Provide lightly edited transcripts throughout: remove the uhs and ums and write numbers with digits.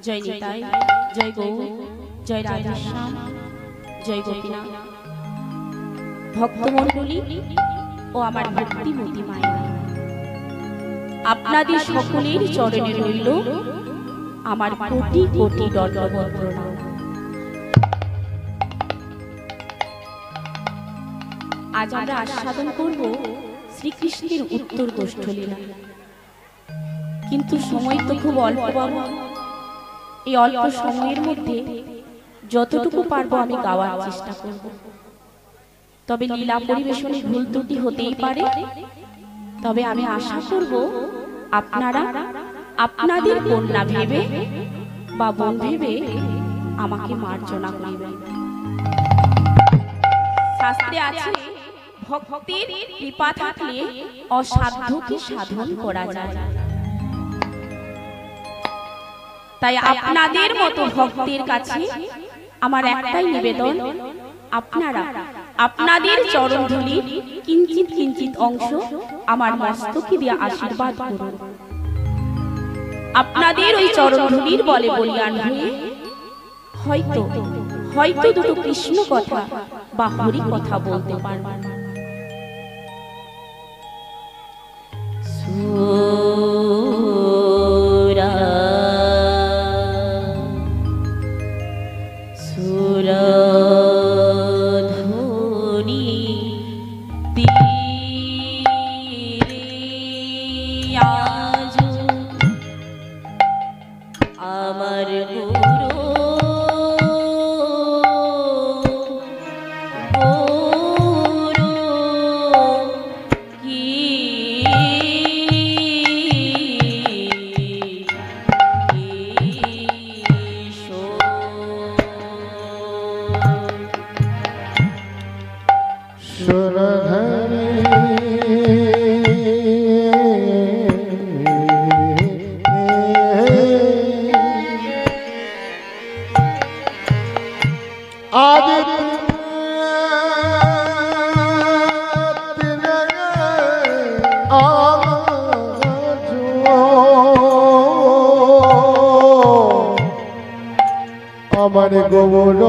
जय निताई, जय गौ, जय राधेश्याम, जय गोपीनाथ। भक्तमंडলী ও আমার ভক্তিমতী মায়েরা, আপনাদের সকলের চরণে রইল আমার কোটি কোটি দণ্ডবত প্রণাম। আজ আমরা আস্বাদন করব শ্রীকৃষ্ণের উত্তর গোষ্ঠ লীলা, কিন্তু সময় তো খুব অল্প পাবো। এই অল্প সময়ের মধ্যে যতটুকু পারবো আমি গাওয়ার চেষ্টা করব। তবে লীলা পরিবেশনে ভুল ত্রুটি হতেই পারে, তবে আমি আশা করব আপনারা আপনাদের কন্যা ভেবে বা বোন ভেবে আমাকে মার্জনা করিবেন। শাস্ত্রে আছে ভক্তির কৃপা থাকলে অসাধ্যকে সাধন করা যায়। তাই আপনাদের মতো ভক্তের কাছে আমার একটাই নিবেদন, আপনারা আপনাদের চরণধূলির কিঞ্চিত কিঞ্চিত অংশ আমার মস্তকে দিয়ে আশীর্বাদ করুন। আপনাদের ওই চরণধূলির বলে বলিয়ান হয়ে হয়তো হয়তো দুটো কৃষ্ণ কথা বা হরি কথা বলতে পারবেন। আমার গৌর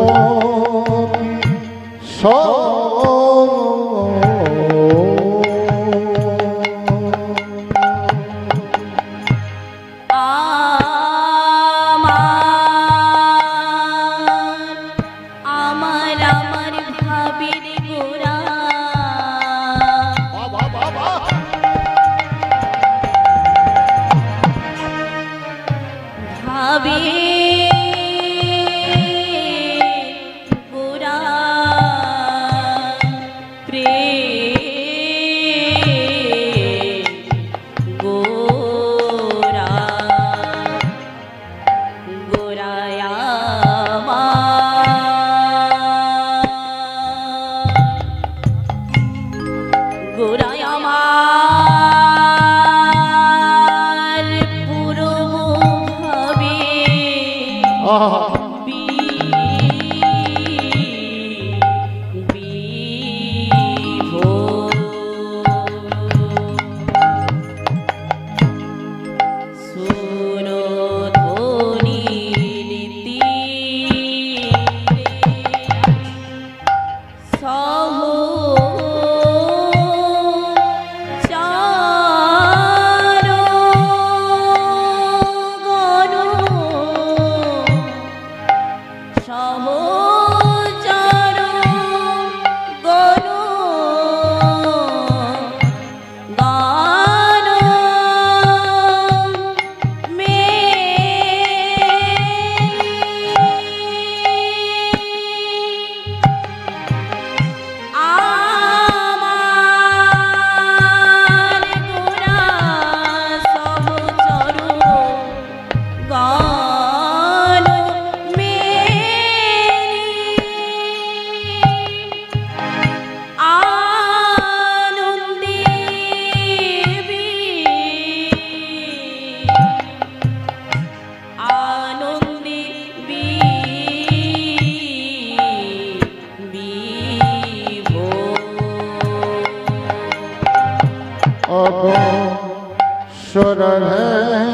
সুরধরি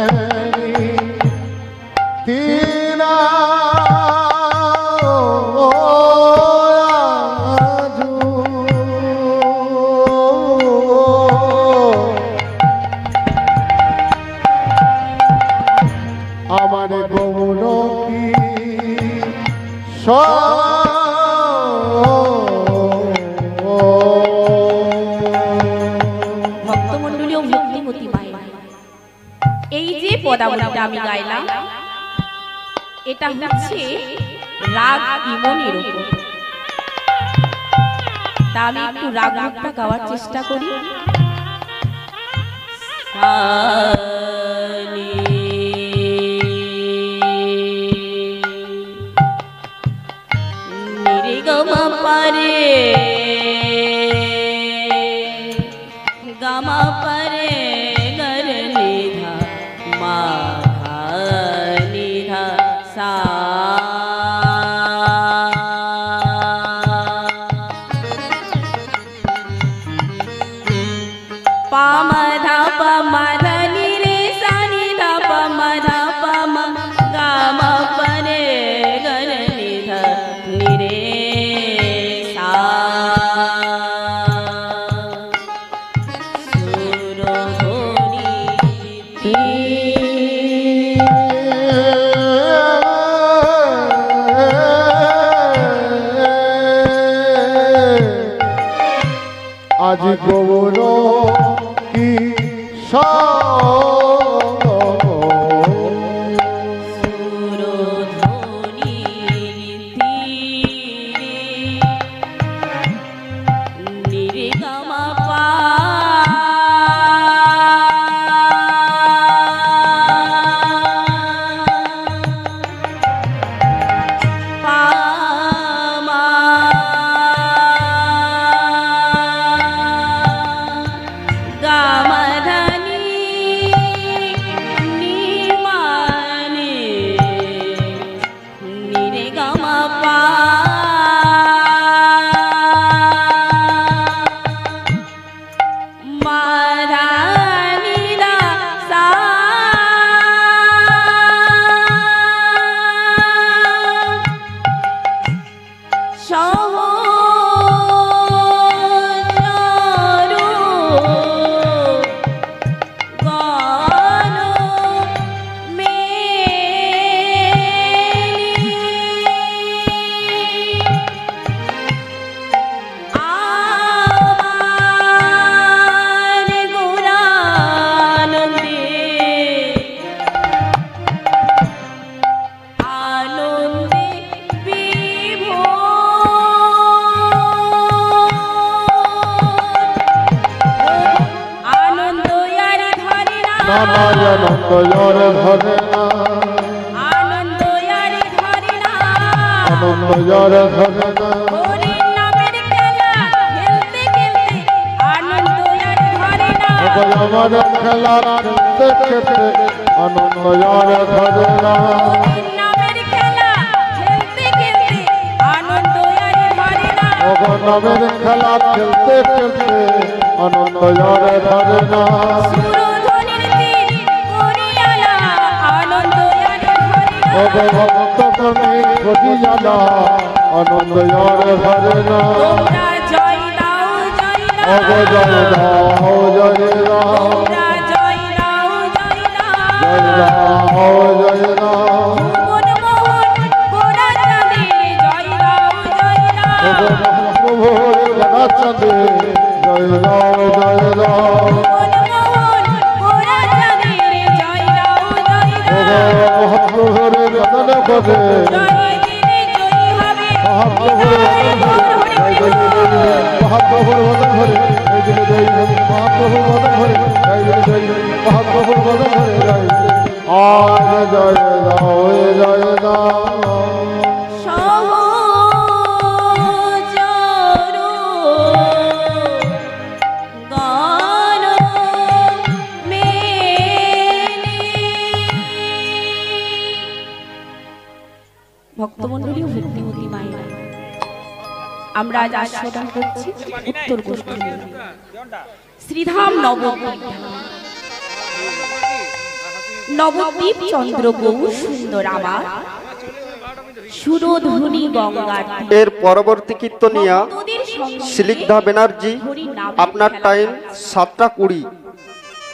তীরা আমার গৌর কি ভক্তমণ্ডলী ও ভক্তিমতী মায়ের, এই যে পদাবলীটা আমি গাইলাম এটা হচ্ছে রাগ ইমনের উপর। তা আমি একটু রাগ রূপটা গাওয়ার চেষ্টা করি। নিরে গমা পারে গামা পারে গর নিধা মা ধা নিধা সা পা মা ধা পা মা ধা নি রে সা নি ধা পা মা ধা পা মা গা মা পারে গর নিধা নি রে সা আজ গৌর কি আনন্দ জর ধরে না আনন্দ ইয়ারে ধরে না আনন্দ জর ধরে না হরির নামের খেলা খেলতে খেলতে আনন্দ ইয়ারে ধরে না আমার খেলা খেলতে খেলতে আনন্দ জর ধরে না হরির নামের খেলা খেলতে খেলতে আনন্দ ইয়ারে ধরে না নামের খেলা খেলতে খেলতে আনন্দ জর ধরে না ভক্ত তুমি ঘটি জানা আনন্দ জয় ধরে না জয় দাও জয় দাও জয় দাও জয় দাও জয় দাও জয় দাও জয় দাও জয় দাও মনমোহন গোরা চাঁদে জয় দাও জয় দাও প্রভুর গণা চাঁদে জয় দাও জয় দাও মনমোহন গোরা চাঁদে জয় দাও জয় দাও মহাপ্রভুর গণন করে জয় দিনে জয় হবে মহাপ্রভুর বদন ধরে এই দিনে জয় মহাপ্রভুর বদন ধরে এই দিনে জয় মহাপ্রভুর বদন ধরে জয় আজ জয় দাও জয় দাও ভক্তমণ্ডলী ও ভক্তিমতী মায়েরা, আমরা আজ আস্বাদন করছি উত্তর গোষ্ঠী শ্রীধাম নবদ্বীপ নবদ্বীপ চন্দ্র গৌর সুন্দর আমার সুরধ্বনি গঙ্গার এর পরবর্তী কীর্তনিয়া শিলিকধা ব্যানার্জি। আপনার টাইম 7:20।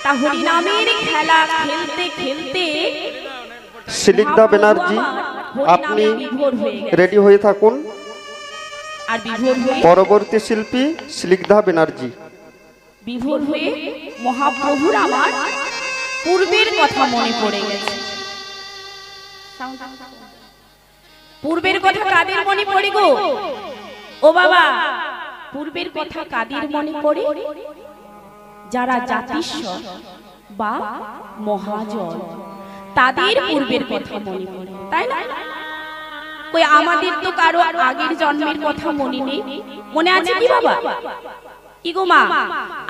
তা হরি নামের খেলা খেলতে খেলতে শিলিকধা ব্যানার্জি, আপনি রেডি হয়ে থাকুন। আর বিভোর হয়ে পরবর্তী শিল্পী শিলিকধা ব্যানার্জি। বিভোর হয়ে মহাপ্রভুর আমার পূর্বের কথা মনে পড়ে গেছে। পূর্বের কথা কাদের মনে পড়ে গো? ও বাবা, পূর্বের কথা কাদের মনে পড়ে? যারা জাতিস্বর বা মহাজন, তাদের পূর্বের কথা মনে পড়ে, তাই না? কই আমাদের তো কারো আগের জন্মের কথা মনে নেই। মনে আছে কি বাবা? কি গো মা,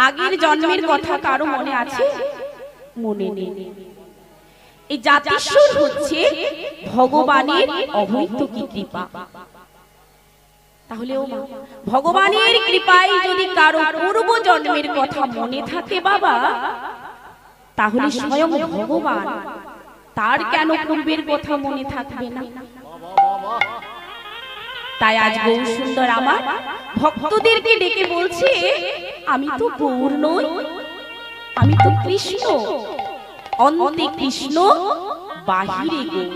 আগের জন্মের কথা কারো মনে আছে? মনে নেই। এই জাতিস্বর হচ্ছে ভগবানের অবৈধ কৃপা। তাহলে ও মা, ভগবানের কৃপায় যদি কারো পূর্ব জন্মের কথা মনে থাকে বাবা, তাহলে স্বয়ং ভগবান তার কেন পূর্বের কথা মনে থাকবে না? তাই আজ গৌর সুন্দর আমার ভক্তদেরকে ডেকে বলছে, আমি তো গৌর নই, আমি তো কৃষ্ণ, অন্তে কৃষ্ণ বাহিরে গৌর।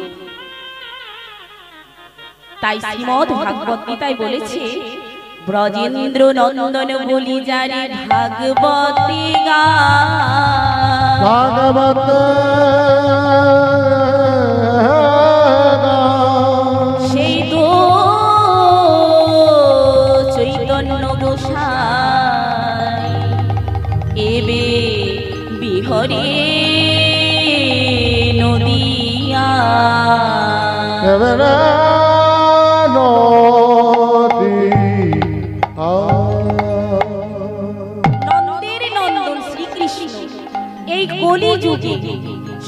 তাই শ্রীমদ্ ভাগবত গীতায় বলেছে, ব্রজেন্দ্র নন্দন বলি যারে ভাগবতে সেই তো চৈতন্য গোসাই এবে বিহরে নদিয়া। নন্দের নন্দন শ্রীকৃষ্ণ এই কলিযুগে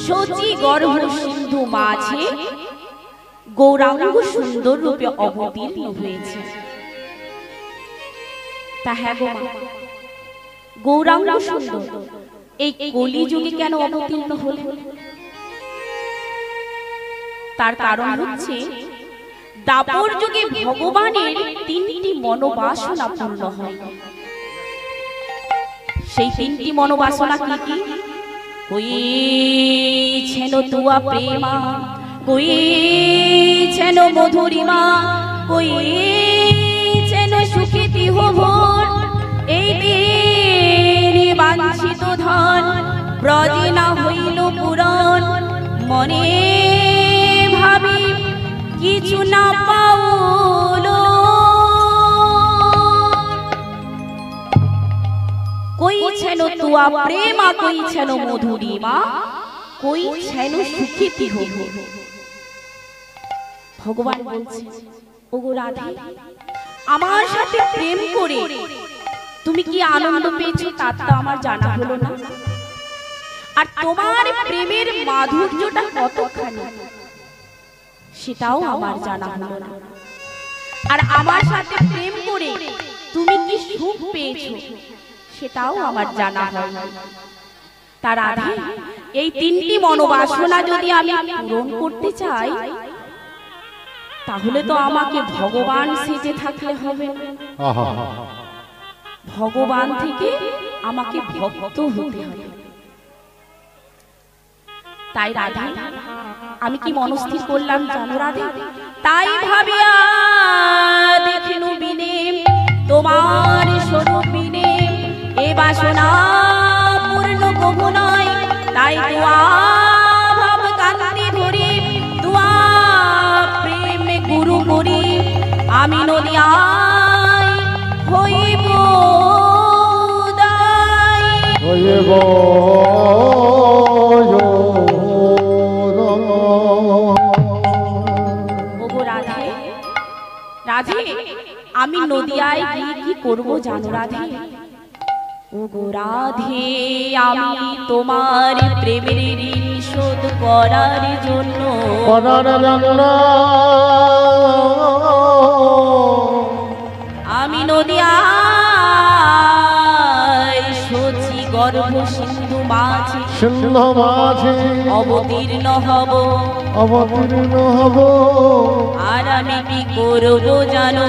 সচি গর্ভ সিন্ধু মাঝে গৌরাঙ্গ সুন্দর রূপে অবতীর্ণ হয়েছে। তা হ্যাঁ গো মা, গৌরাঙ্গ সুন্দর এই কলিযুগে কেন অবতীর্ণ হলেন? তার কারণ হচ্ছে দাপর যুগে ভগবানের 3টি মনোবাসনা পূর্ণ হয়। সেই 3টি মনোবাসনা কি কি? কইছেন তুয়া প্রেমা, কইছেন মধুরিমা, কইছেন সুখিতি হভোর, এই তিন বাঞ্ছিত ধন ব্রজে না হইল পুরন, মনে ভাবি কিছু না পাওলো। কইছেন তুয়া প্রেমা, কইছেন মধুরিমা, কইছেন সুখিতি হভোর। ভগবান বলছে, ওগো রাধে, আমার সাথে প্রেম করে তুমি কি আনন্দ পেয়েছো তা তো আমার জানা হলো না। আর তোমার প্রেমের মাধুর্যটা কতখানি সেটাও আমার জানা হলো না। আর আমার সাথে প্রেম করে তুমি কি সুখ পেয়েছো সেটাও আমার জানা হয় না। তার আগে এই 3টি মনোবাসনা যদি আমি পূরণ করতে চাই, তাহলে তো আমাকে ভগবান সেজে থাকলে হবে। ভগবান থেকে আমাকে ভক্ত হতে হবে। তাই রাধে, আমি কি মনস্থির করলাম জানো রাধে? তাই ভাবিয়া দেখিনু বিনে তোমার স্বরূপ বিনে এ বাসনা পূর্ণ কবু নয়। তাই তুয়া ভাব কান্তি ধরি, তুয়া প্রেমে গুরু করি, আমি নদিয়ায় হইব দায়। হইব রাধে, আমি নদিয়ায় গিয়ে কি করব জানো রাধে? ওগো রাধে, আমি তোমার প্রেমের ঋণ শোধ করার জন্য আমি নদিয়ায় সচি গর্ভ সিন্ধু মাঝে সিন্ধু মাঝে অবতীর্ণ হব আর আমি কি করব জানো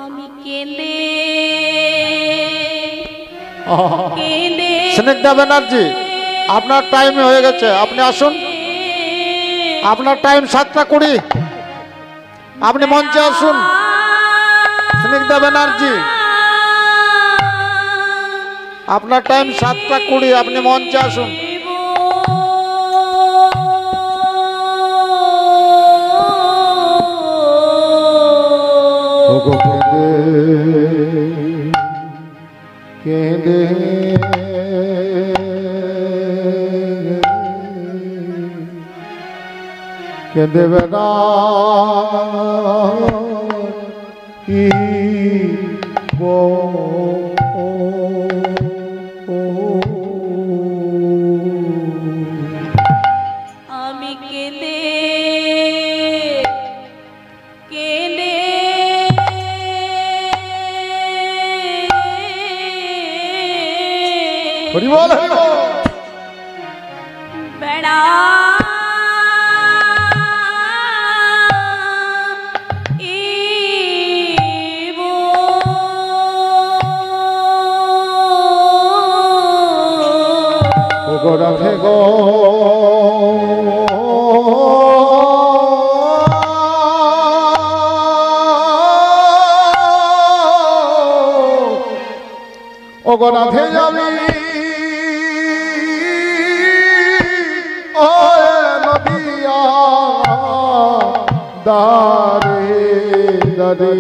আমি কেঁদে স্নিগ্ধা ব্যানার্জি, আপনার টাইম হয়ে গেছে, আপনি আসুন। আপনার টাইম 7:20, আপনি মঞ্চে আসুন। স্নিগ্ধা ব্যানার্জি, আপনার টাইম 7:20, আপনি মঞ্চে আসুন। কেঁদে কেঁদে বেড়া আমি কেঁদে কেঁদে হরিবল হরিবল বেড়া রাধে গো ও গো রাধে যাবি ও নদিয়া দারে দারে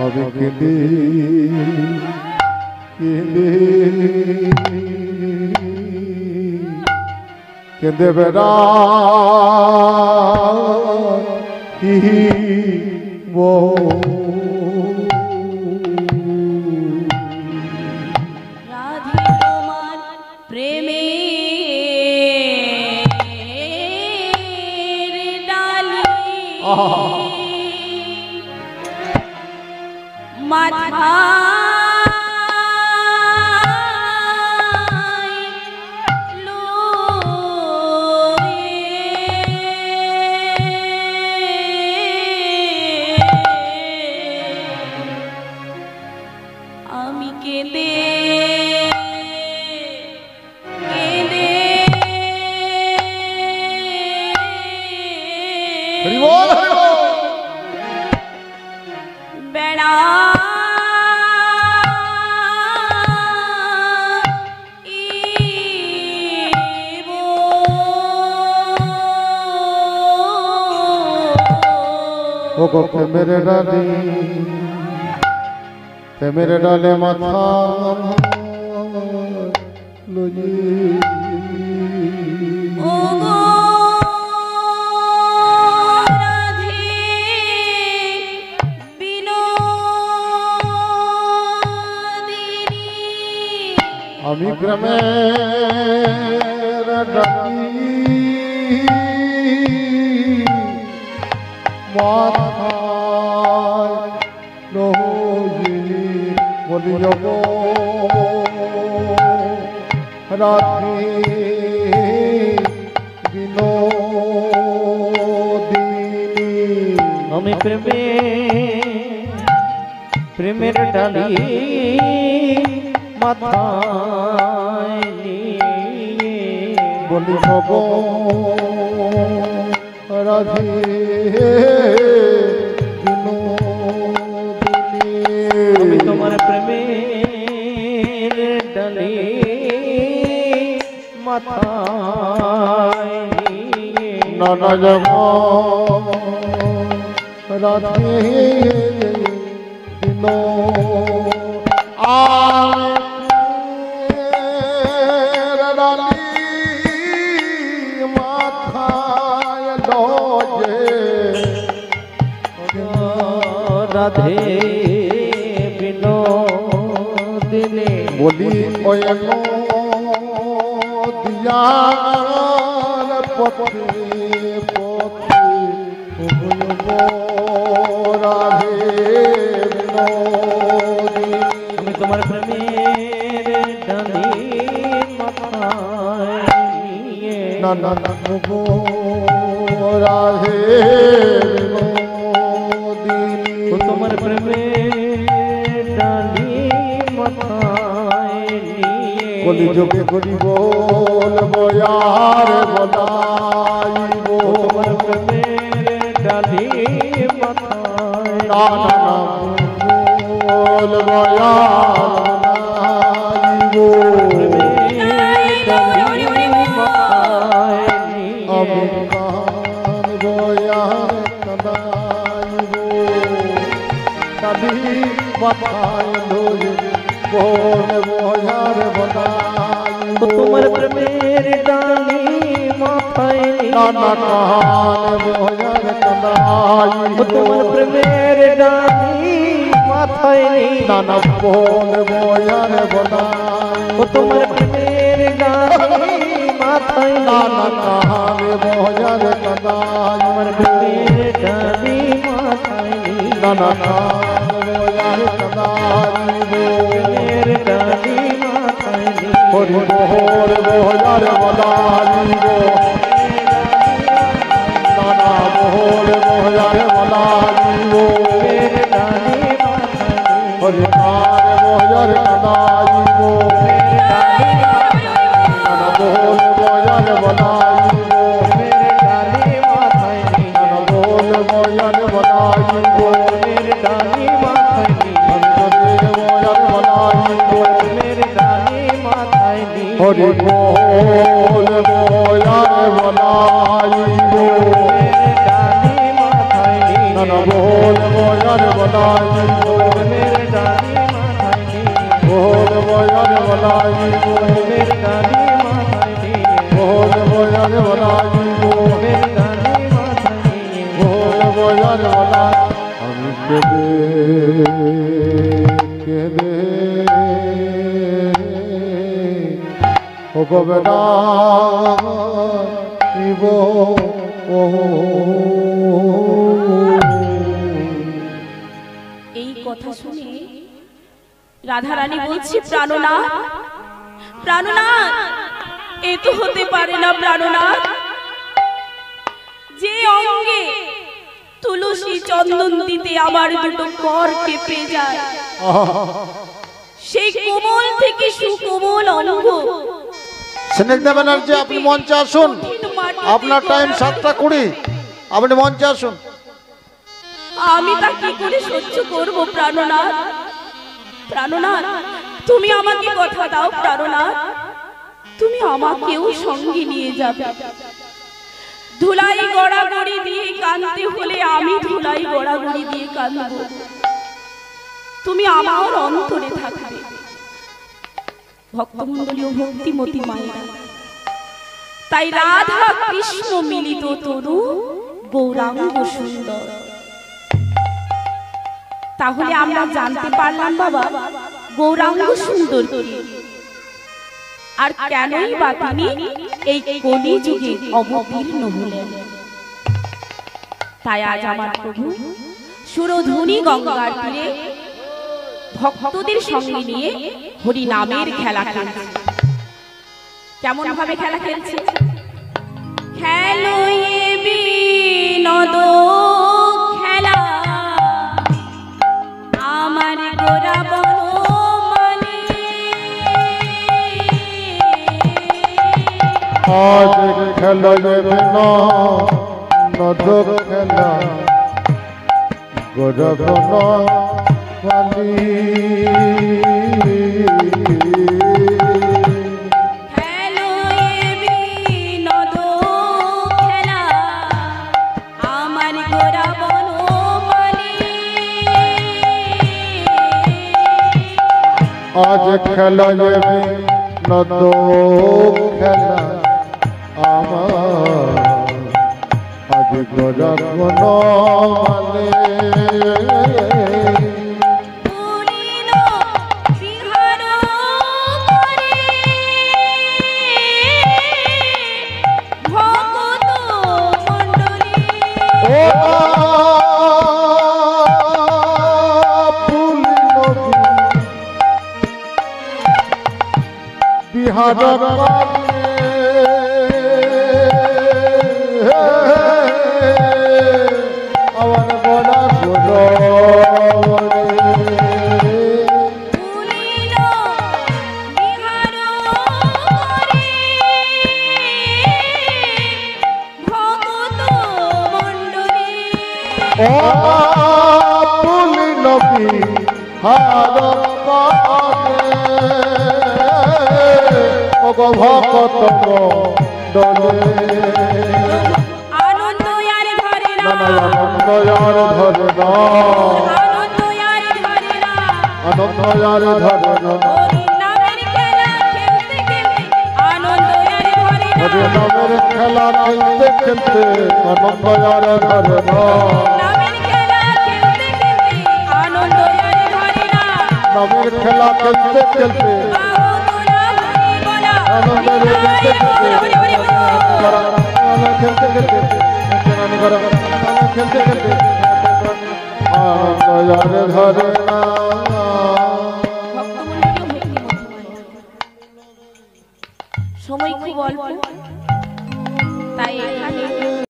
আমি কেঁদে কেঁদে বেড়া রাধে তোমার প্রেমে ডালি মাথা আমি কেঁদে কেঁদে হরিবল হরিবল বেড়া ও গো প্রেমের ডালি প্রেমের ডালে মাথা লজি ও গো রাধে বিনোদিনী আমি প্রেমের ডালি মাথা লজি বলি যাব রাধে বিনোদিনী আমি প্রেমের ডালি মাথায় নিয়ে বলি যাব রাধে বিনোদিনী আমি তোমার প্রেমের ডালি মাথায় নিয়ে নানা যাব রাধে বিনো মাথায় লজে রাধে বিনোদিনী বলি ওই দিয়ার পথে পথে ঘুরব রাধে বিনোদিনী। আমি তোমার প্রেমের ডালি মাথায় নিয়ে না না না ঘুরব রাধে বিনোদিনী। তোমার প্রেমের ডালি মাথায় নিয়ে কলি যোগে করি বলবো আর বলাইব। তোমার প্রেমের ডালি মাথায় না না না বলবো আর বলাইব। আমি কাঁদবো আর কাঁদাইব। কাঁদি মাথায় ধরে বলবো আর বলাইব। তোমার প্রেমের ডালি মাথায় না না কাঁদবো আর কাঁদাইব। তোমার প্রেমের ডালি মাথায় না না বলবো আর বলাইব। তোমার প্রেমের ডালি মাথায় না না কাঁদবো আর কাঁদাইব। তোমার প্রেমের ডালি মাথায় না না কাঁদবো আর কাঁদাইব। প্রেমের ডালি মাথায় হরি মোহর মোহর বলাইব। না না মোহর মোহর বলাইব। হরি কার মোহর কাঁদাইব। না না মোহর মোহর বলাইব। না না মোহর মোহর বলাইব। হরি বল বয়ার বলাইব। নানা বল বয়ার বলাইব। বল বয়ার বলাইব। বল বয়ার বলাইব। বল বয়ার বলাইব। আমি কেঁদে কেঁদে ও গোবেদা ইব ও। এই কথা শুনে রাধারানী বলছি, প্রাণনাথ প্রাণনাথ, এ তো হতে পারে না প্রাণনাথ। যে অঙ্গে তুলসী চন্দন দিতে আমার দুটো কর কেঁপে যায়, সেই কোমল থেকে সুকোমল অঙ্গ স্নিগ্ধা ব্যানার্জি, আপনি মঞ্চে আসুন। আপনার টাইম 7:20, আপনি মঞ্চে আসুন। আমি তা কি করে সহ্য করব প্রাণনাথ? প্রাণনাথ, তুমি আমাকে কথা দাও প্রাণনাথ, তুমি আমাকেও সঙ্গে নিয়ে যাবে। ধুলাই গড়াগড়ি দিয়ে কাঁদতে হলে আমি ধুলাই গড়াগড়ি দিয়ে কাঁদব, তুমি আমার অন্তরে থাকবে। ভক্তমণ্ডলী ও ভক্তিমতী মায়েরা, তাই রাধা কৃষ্ণ মিলিত তরু গৌরাঙ্গ সুন্দর। তাহলে আমরা জানতে পারলাম বাবা, গৌরাঙ্গ সুন্দর কি, আর কেনই বা তিনি এই কলিযুগে অবতীর্ণ হলেন। তাই আজ আমার প্রভু সুরধুনী গঙ্গার তীরে ভক্তদের সঙ্গে নিয়ে হরি নামের খেলা খেলছে। কেমন ভাবে খেলা খেলছে? খেলো এ বিনোদ খেলা আমার গোরা বনমালী। আজ খেলা যাবে না নদ খেলা গরবন বালি। খেলো এ বিনোদ খেলা আমার গোরা বনমালী। আজ খেলা যাবে নদ খেলা আমার আজ গরবন বালি। পুরিল বিহার করে ভগত বিহার আমার বড়া গুলো পুলি নবী হার ভকত ডলে আনন্দ আর ধরে না আনন্দ আর ধরে না আনন্দ আর ধরে না আনন্দ আর ধরে না হরি নামের খেলা খেলতে খেলতে আনন্দ আর ধরে না হরি নামের খেলা খেলতে খেলতে আনন্দ আর ধরে না নামের খেলা খেলতে খেলতে আনন্দ আর ধরে না নামের খেলা খেলতে খেলতে বাহু তোলা হরি বলা আনন্দ খেলতে খেলতে খেলতে খেলতে খেলতে খেলতে আনন্দ আর ধরে না সময় খুব অল্প তাই